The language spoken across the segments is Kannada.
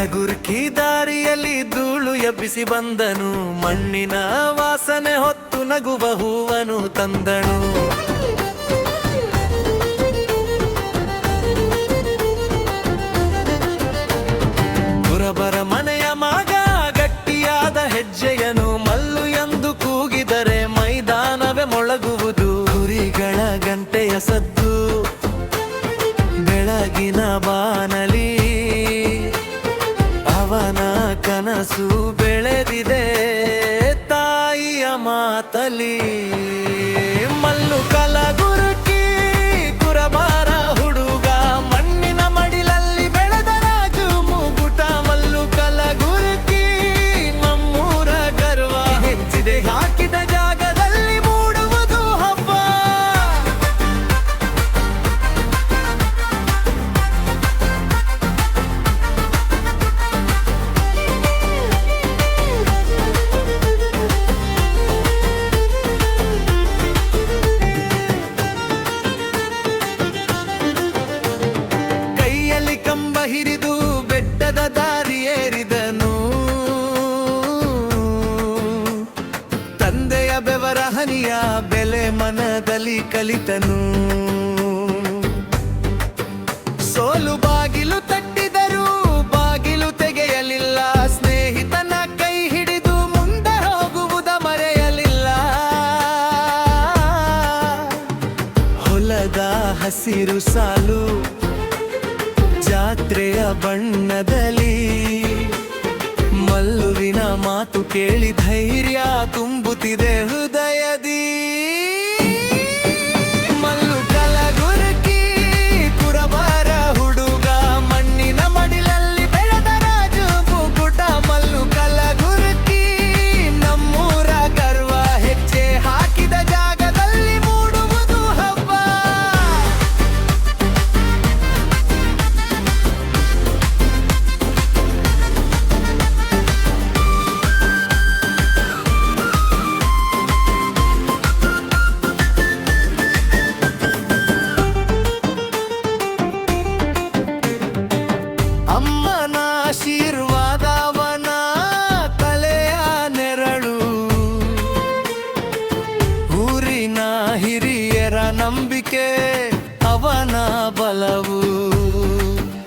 ಕಲಗುರ್ಕಿ ದಾರಿಯಲ್ಲಿ ಧೂಳು ಎಬ್ಬಿಸಿ ಬಂದನು, ಮಣ್ಣಿನ ವಾಸನೆ ಹೊತ್ತು ನಗುವ ಹೂವನು ತಂದನು. ಕುರಬರ ಮನೆಯ ಮಗ ಗಟ್ಟಿಯಾದ ಹೆಜ್ಜೆಯನು, ಮಲ್ಲು ಎಂದು ಕೂಗಿದರೆ ಮೈದಾನವೇ ಮೊಳಗುವುದು. ಕುರಿಗಳ ಗಂಟೆಯ ಸದ್ದು ಬೆಳಗಿನ ಬಾನಲಿ, ಅವನ ಕನಸು ಬೆಳೆದಿದೆ ತಾಯಿಯ ಮಾತಲಿ. ಮಲ್ಲು ಕಲಗುರ್ಕಿ ಕುರಬಾರ ಹುಡುಗ, ಮಣ್ಣಿನ ಮಡಿಲಲ್ಲಿ ಬೆಳೆದ ರಾಜು ಮುಗುಟ. ಮಲ್ಲು ಕಲಗುರ್ಕಿ ನಮ್ಮೂರ ಗರ್ವ, ಹೆಜ್ಜೆ ಹಾಕಿದ ಜಾಗದಲ್ಲಿ ಮೂಡುವುದು ಹಬ್ಬ. ಕಂಬ ಹಿರಿದು ಬೆಟ್ಟದ ದಾರಿ ಏರಿದನು, ತಂದೆಯ ಬೆವರ ಹನಿಯ ಬೆಲೆ ಮನದಲ್ಲಿ ಕಲಿತನು. ಸೋಲು ಬಾಗಿಲು ತಟ್ಟಿದರೂ ಬಾಗಿಲು ತೆಗೆಯಲಿಲ್ಲ, ಸ್ನೇಹಿತನ ಕೈ ಹಿಡಿದು ಮುಂದೆ ಹೋಗುವುದ ಮರೆಯಲಿಲ್ಲ. ಹೊಲದ ಹಸಿರು ಸಾಲು ಜಾತ್ರೆಯ ಬಣ್ಣದಲ್ಲಿ, ಮಲ್ಲುವಿನ ಮಾತು ಕೇಳಿ ಧೈರ್ಯ ತುಂಬುತ್ತಿದೆ ಹೃದಯದಿ. ಮಲ್ಲು ಕಲಗುರ್ಕಿ ಕುರಬಾರ ಹುಡುಗ, ಮಣ್ಣಿನ ಮಡಿಲಲ್ಲಿ ಬೆಳೆದ ರಾಜು ಮುಗುಟ. ಮಲ್ಲು ಕಲಗುರ್ಕಿ ನಮ್ಮೂರ ಗರ್ವ, ಹೆಜ್ಜೆ ಹಾಕಿದ ಜಾಗದಲ್ಲಿ ಮೂಡುವುದು ಹಬ್ಬ. ಅಮ್ಮನ ಆಶೀರ್ವಾದವನ ತಲೆಯ ನೆರಳು, ಊರಿನ ಹಿರಿಯರ ನಂಬಿಕೆ ಅವನ ಬಲವು.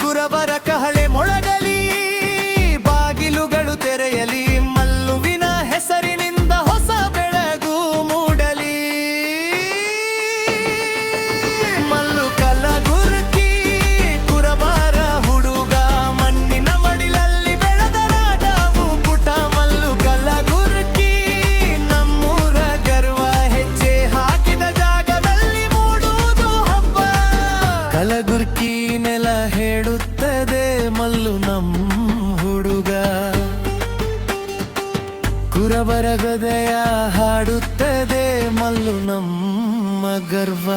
ಕುರಬರ ಕಹಳೆ ಮೊಳಗಲಿ, ಬಾಗಿಲುಗಳು ತೆರೆಯಲಿ, ಮಲ್ಲುವಿನ ಹೆಸರಿನಿಂದ ಹೊಸ ಬೆಳಗು ಮೂಡಲಿ. ಮಲ್ಲು ಕಲಗುರ್ಕಿ ಕುರಬಾರ ಹುಡುಗ, ಮಣ್ಣಿನ ಮಡಿಲಲ್ಲಿ ಬೆಳೆದ ರಾಜ ಮುಗುಟ. ಮಲ್ಲು ಕಲಗುರ್ಕಿ ನಮ್ಮೂರ ಗರ್ವ, ಹೆಜ್ಜೆ ಹಾಕಿದ ಜಾಗದಲ್ಲಿ ಮೂಡುವುದು ಹಬ್ಬ. ಕಲಗುರ್ಕಿ ನೆಲ ಹೇಳುತ್ತದೆ ಮಲ್ಲು ನಮ್ಮ ಹುಡುಗ, ಕುರಬರ ಹೃದಯ ಹಾಡುತ್ತದೆ ಮಲ್ಲು ನಮ್ಮ ಗರ್ವ.